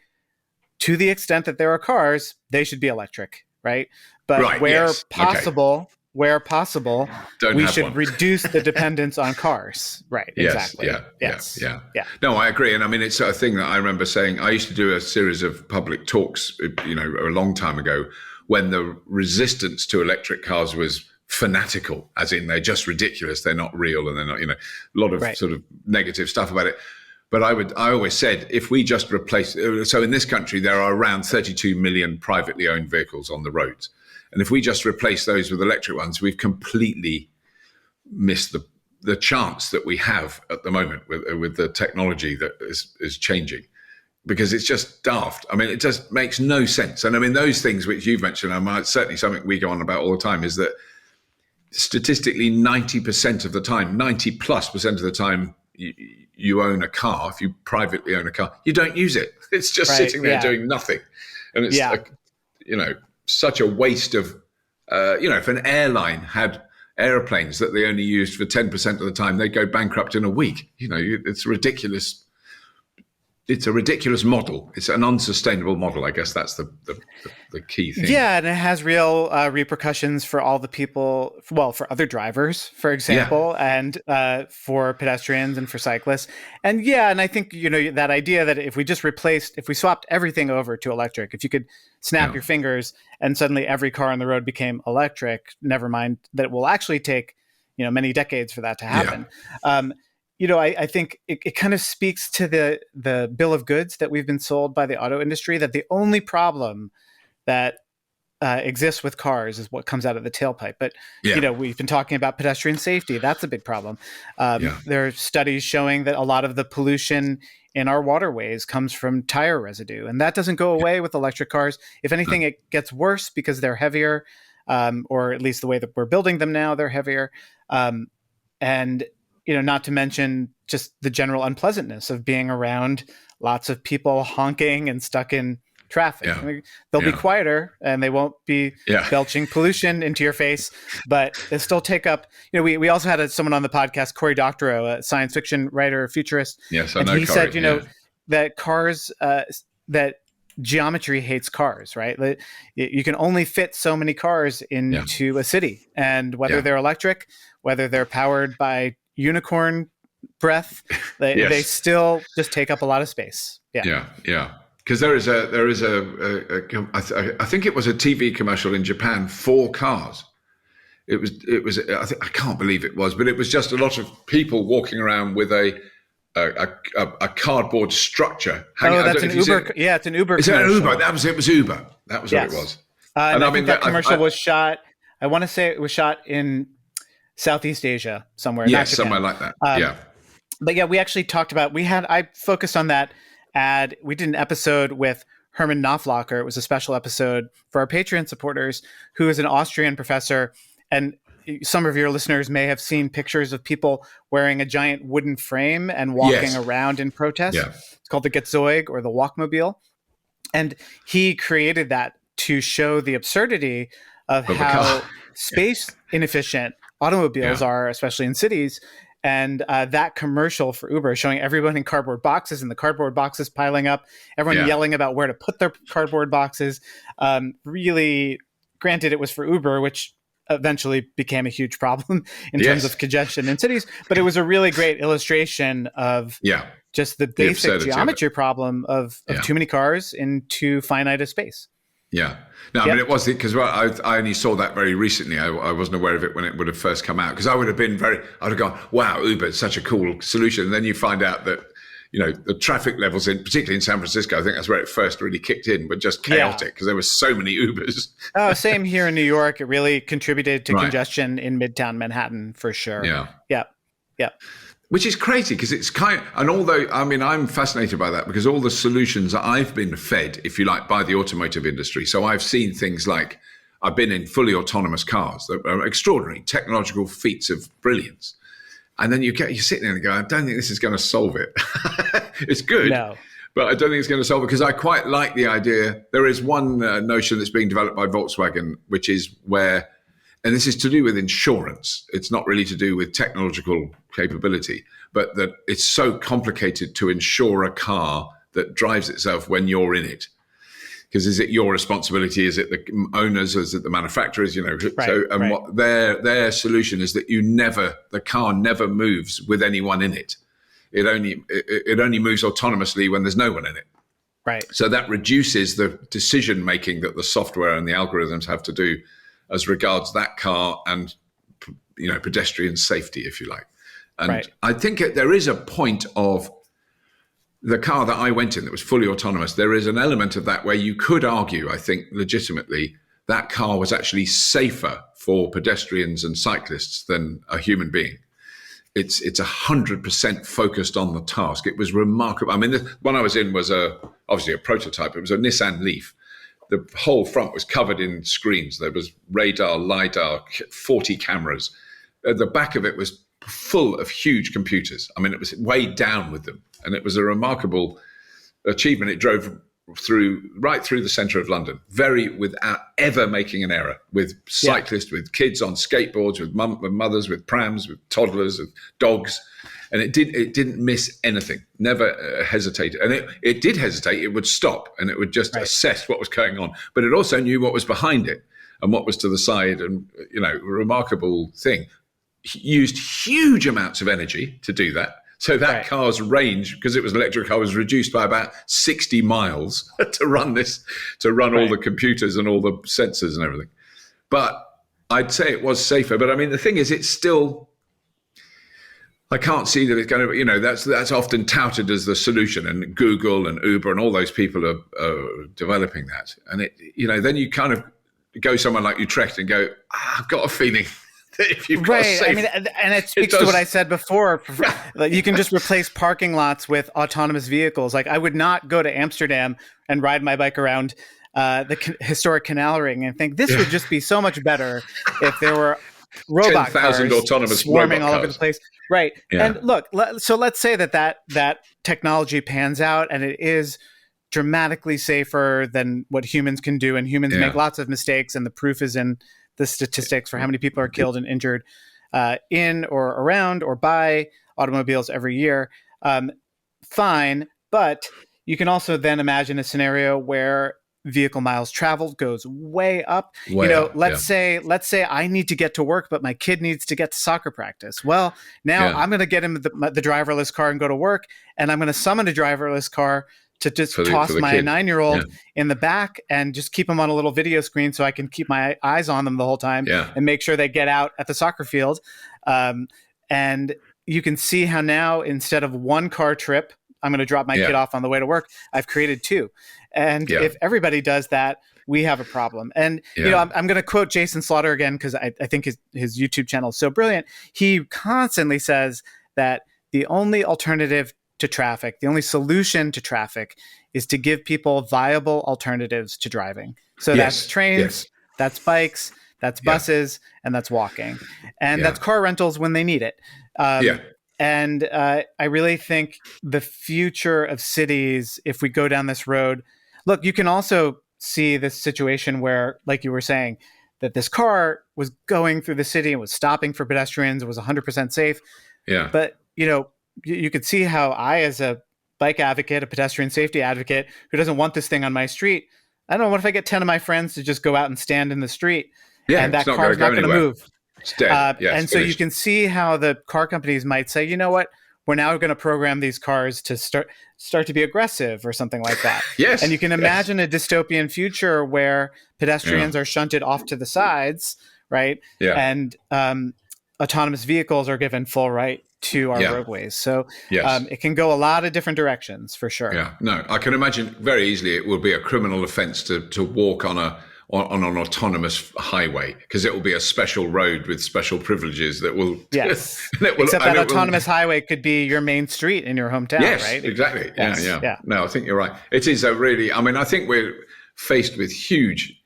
to the extent that there are cars, they should be electric, right? But where possible, we should reduce the dependence on cars. Right. Exactly. Yeah. No, I agree. And I mean, it's a thing that I remember saying. I used to do a series of public talks, a long time ago, when the resistance to electric cars was fanatical, as in they're just ridiculous. They're not real. And they're not, a lot of sort of negative stuff about it. But I always said, if we just replace, so in this country, there are around 32 million privately owned vehicles on the roads. And if we just replace those with electric ones, we've completely missed the chance that we have at the moment with the technology that is changing, because it's just daft. I mean, it just makes no sense. And I mean, those things which you've mentioned, certainly something we go on about all the time, is that statistically 90% of the time, 90+% of the time, you own a car, if you privately own a car, you don't use it. It's just sitting there doing nothing. And it's such a waste of, if an airline had airplanes that they only used for 10% of the time, they'd go bankrupt in a week. It's ridiculous. It's a ridiculous model. It's an unsustainable model. I guess that's the key thing. Yeah, and it has real repercussions for all the people, for other drivers, for example, and for pedestrians and for cyclists. And I think, that idea that if we swapped everything over to electric, if you could snap your fingers and suddenly every car on the road became electric, never mind that it will actually take, many decades for that to happen. I think it kind of speaks to the bill of goods that we've been sold by the auto industry, that the only problem that exists with cars is what comes out of the tailpipe. But, we've been talking about pedestrian safety. That's a big problem. There are studies showing that a lot of the pollution in our waterways comes from tire residue, and that doesn't go away with electric cars. If anything, it gets worse because they're heavier, or at least the way that we're building them now, they're heavier. And, not to mention just the general unpleasantness of being around lots of people honking and stuck in traffic. I mean, they'll be quieter and they won't be belching pollution into your face, but they still take up, we also had someone on the podcast, Cory Doctorow, a science fiction writer, futurist. Yes, I and know he Cory, said, that cars, that geometry hates cars, right? That you can only fit so many cars into a city, and whether they're electric, whether they're powered by unicorn breath, they still just take up a lot of space. Because there is I think it was a TV commercial in Japan for cars. It was I can't believe it was, but it was just a lot of people walking around with a cardboard structure. That's an Uber. Yeah, it's an Uber. Is that an Uber? It was Uber. That was what it was. And I think that commercial was shot. I want to say it was shot in Southeast Asia somewhere. Yes, somewhere like that. But we actually talked about. I focused on that ad. We did an episode with Herman Knopflocker. It was a special episode for our Patreon supporters, who is an Austrian professor. And some of your listeners may have seen pictures of people wearing a giant wooden frame and walking around in protest. It's called the Ghetzoig, or the Walkmobile. And he created that to show the absurdity of how space inefficient automobiles are, especially in cities. And that commercial for Uber showing everyone in cardboard boxes, and the cardboard boxes piling up, everyone yelling about where to put their cardboard boxes. Really, granted, it was for Uber, which eventually became a huge problem in terms of congestion in cities. But it was a really great illustration of just the basic geometry problem of too many cars in too finite a space. I mean, it was because I only saw that very recently. I wasn't aware of it when it would have first come out, because I would have gone, wow, Uber is such a cool solution. And then you find out that, the traffic levels particularly in San Francisco, I think that's where it first really kicked in, but just chaotic because there were so many Ubers. Same here in New York. It really contributed to congestion in Midtown Manhattan for sure. Yeah. Which is crazy, because it's and although, I mean, I'm fascinated by that, because all the solutions that I've been fed, if you like, by the automotive industry. So I've seen things like, I've been in fully autonomous cars that are extraordinary technological feats of brilliance. And then you're sitting there and go, I don't think this is going to solve it. It's good, but I don't think it's going to solve it, because I quite like the idea. There is one notion that's being developed by Volkswagen, which is where, and this is to do with insurance. It's not really to do with technological capability, but that it's so complicated to insure a car that drives itself when you're in it. Because is it your responsibility? Is it the owners? Is it the manufacturers? What their solution is that the car never moves with anyone in it. It only moves autonomously when there's no one in it. Right. So that reduces the decision making that the software and the algorithms have to do as regards that car and, pedestrian safety, if you like. And I think there is a point of the car that I went in that was fully autonomous. There is an element of that where you could argue, I think, legitimately, that car was actually safer for pedestrians and cyclists than a human being. It's 100% focused on the task. It was remarkable. I mean, the one I was in was obviously a prototype. It was a Nissan Leaf. The whole front was covered in screens. There was radar, LiDAR, 40 cameras. The back of it was full of huge computers. I mean, it was weighed down with them. And it was a remarkable achievement. It drove right through the centre of London, without ever making an error, with cyclists, with kids on skateboards, with mothers, with prams, with toddlers, with dogs. And it didn't miss anything, never hesitated. And it did hesitate. It would stop and it would just assess what was going on. But it also knew what was behind it and what was to the side. And, remarkable thing. Used huge amounts of energy to do that. So that car's range, because it was an electric car, was reduced by about 60 miles to run all the computers and all the sensors and everything. But I'd say it was safer. But I mean, the thing is, it's still, I can't see that it's going to, that's often touted as the solution, and Google and Uber and all those people are developing that. And then you kind of go somewhere like Utrecht and go, I've got a feeling that if you've got a safe... I mean, and it speaks to what I said before. Like, you can just replace parking lots with autonomous vehicles. Like, I would not go to Amsterdam and ride my bike around the historic canal ring and think this would just be so much better if there were robot 10,000 cars autonomous swarming robot all over cars. the place. Right. Yeah. And look, so let's say that technology pans out and it is dramatically safer than what humans can do. And humans make lots of mistakes. And the proof is in the statistics for how many people are killed and injured in or around or by automobiles every year. Fine. But you can also then imagine a scenario where vehicle miles traveled goes way up. Let's say I need to get to work, but my kid needs to get to soccer practice. Well, now I'm going to get him the driverless car and go to work, and I'm going to summon a driverless car to just toss my 9-year-old in the back and just keep him on a little video screen so I can keep my eyes on them the whole time and make sure they get out at the soccer field. And you can see how now, instead of one car trip, I'm going to drop my kid off on the way to work, I've created two. And if everybody does that, we have a problem. And, I'm going to quote Jason Slaughter again, because I think his YouTube channel is so brilliant. He constantly says that the only alternative to traffic, the only solution to traffic, is to give people viable alternatives to driving. So that's trains, that's bikes, that's buses, and that's walking. And that's car rentals when they need it. And I really think the future of cities, if we go down this road, look, you can also see this situation where, like you were saying, that this car was going through the city and was stopping for pedestrians. It was 100% safe. Yeah. But, you could see how I, as a bike advocate, a pedestrian safety advocate who doesn't want this thing on my street, I don't know, what if I get 10 of my friends to just go out and stand in the street and that car's not going to move? It's dead. And so you can see how the car companies might say, you know what, we're now going to program these cars to start to be aggressive or something like that. And you can imagine a dystopian future where pedestrians are shunted off to the sides, right? And autonomous vehicles are given full right to our roadways. So it can go a lot of different directions, for sure. Yeah, no, I can imagine very easily it will be a criminal offense to walk on an autonomous highway, because it will be a special road with special privileges that will... Except that autonomous highway could be your main street in your hometown, right? Exactly. Yeah. No, I think you're right. It is a really... I mean, I think we're faced with huge...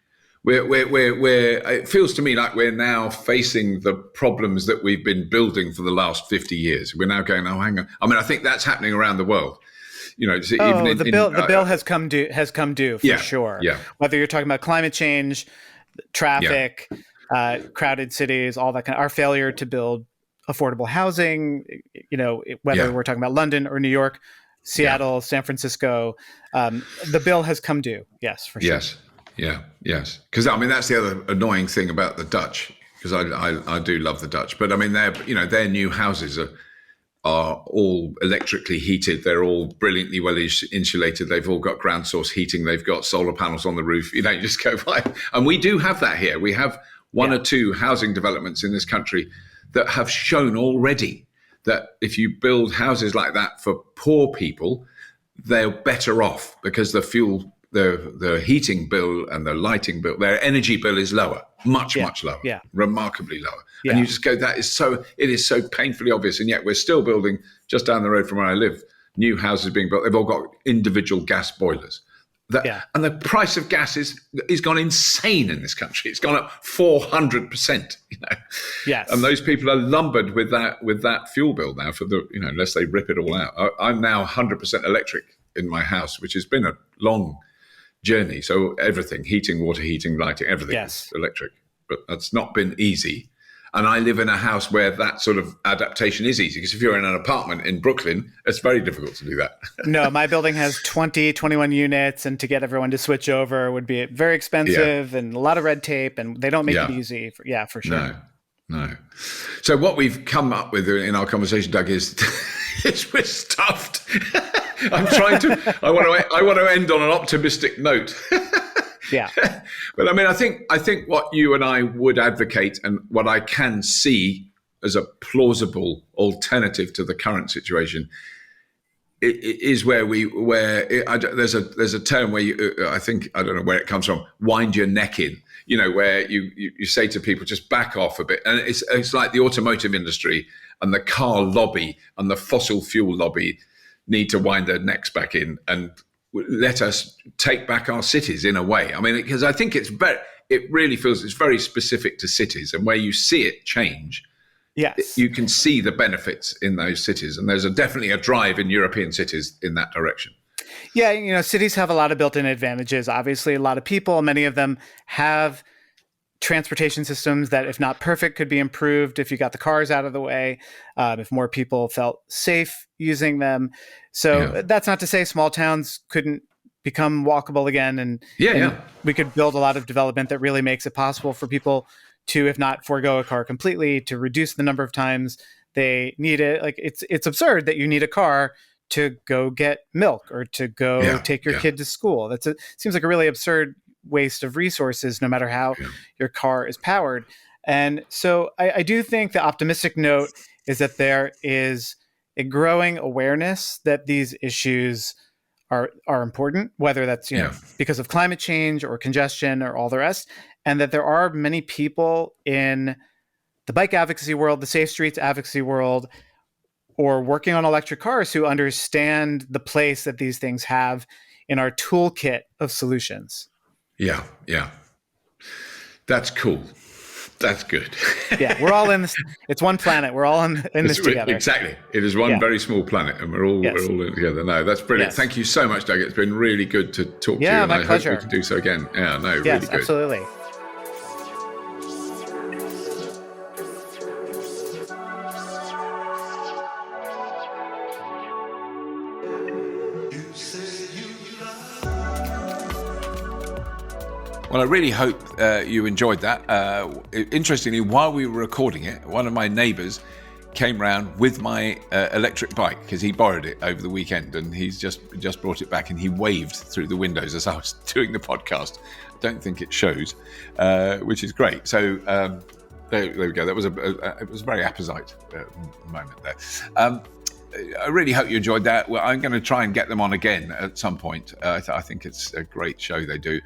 it feels to me like we're now facing the problems that we've been building for the last 50 years. We're now going, oh, hang on. I mean, I think that's happening around the world. The bill has come due for sure. Yeah. Whether you're talking about climate change, traffic, crowded cities, all that our failure to build affordable housing, whether we're talking about London or New York, Seattle, San Francisco, the bill has come due. Yes, for sure. Yes. Because I mean, that's the other annoying thing about the Dutch, because I do love the Dutch, but I mean, their new houses are all electrically heated. They're all brilliantly well insulated. They've all got ground source heating. They've got solar panels on the roof. You just go by. And we do have that here. We have one or two housing developments in this country that have shown already that if you build houses like that for poor people, they're better off, because the heating bill and the lighting bill, their energy bill is lower, much lower, remarkably lower. And you just go, it is so painfully obvious. And yet we're still building, just down the road from where I live, new houses being built. They've all got individual gas boilers. And the price of gas is gone insane in this country. It's gone up 400%. Yes. And those people are lumbered with that fuel bill now for unless they rip it all out. I'm now 100% electric in my house, which has been a long journey. So everything, heating, water heating, lighting, everything is electric. But that's not been easy. And I live in a house where that sort of adaptation is easy, because if you're in an apartment in Brooklyn, it's very difficult to do that. No, my building has 21 units, and to get everyone to switch over would be very expensive and a lot of red tape, and they don't make it easy. For sure. No. So what we've come up with in our conversation, Doug, is we're stuffed. I want to end on an optimistic note. But I mean, I think what you and I would advocate, and what I can see as a plausible alternative to the current situation, is where there's a term where I think, I don't know where it comes from, wind your neck in, where you say to people, just back off a bit. And it's like the automotive industry and the car lobby and the fossil fuel lobby need to wind their necks back in and let us take back our cities in a way. I mean, because I think it really feels it's very specific to cities, and where you see it change, yes, you can see the benefits in those cities. And there's definitely a drive in European cities in that direction. Yeah, cities have a lot of built-in advantages. Obviously, a lot of people, many of them have transportation systems that, if not perfect, could be improved if you got the cars out of the way, if more people felt safe using them. So that's not to say small towns couldn't become walkable again. And we could build a lot of development that really makes it possible for people to, if not forego a car completely, to reduce the number of times they need it. Like it's absurd that you need a car to go get milk or to go take your kid to school. Seems like a really absurd waste of resources, no matter how your car is powered. And so I do think the optimistic note is that there is a growing awareness that these issues are important, whether that's because of climate change or congestion or all the rest, and that there are many people in the bike advocacy world, the safe streets advocacy world, or working on electric cars who understand the place that these things have in our toolkit of solutions. Yeah. That's cool. That's good. Yeah, we're all in this. It's one planet. We're all in this together. Exactly. It is one very small planet, and we're all in it together. No, that's brilliant. Yes. Thank you so much, Doug. It's been really good to talk to you. Yeah, my pleasure. I hope we can do so again. Yeah, no, really good. Absolutely. Well, I really hope you enjoyed that. Interestingly, while we were recording it, one of my neighbours came round with my electric bike because he borrowed it over the weekend, and he's just brought it back, and he waved through the windows as I was doing the podcast. I don't think it shows, which is great. So there we go. That was it was a very apposite moment there. I really hope you enjoyed that. Well, I'm going to try and get them on again at some point. I think it's a great show they do.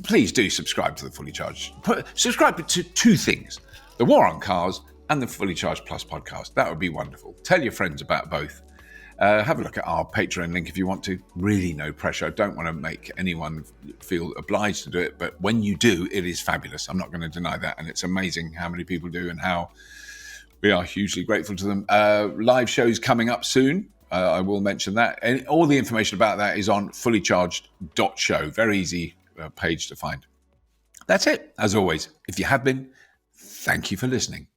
Please do subscribe to the Fully Charged. Subscribe to two things: the War on Cars and the Fully Charged Plus podcast. That would be wonderful. Tell your friends about both. Have a look at our Patreon link if you want to. Really no pressure. I don't want to make anyone feel obliged to do it, but when you do, it is fabulous. I'm not going to deny that, and it's amazing how many people do and how we are hugely grateful to them. Live shows coming up soon. I will mention that. And all the information about that is on fullycharged.show. Very easy page to find. That's it. As always, if you have been, thank you for listening.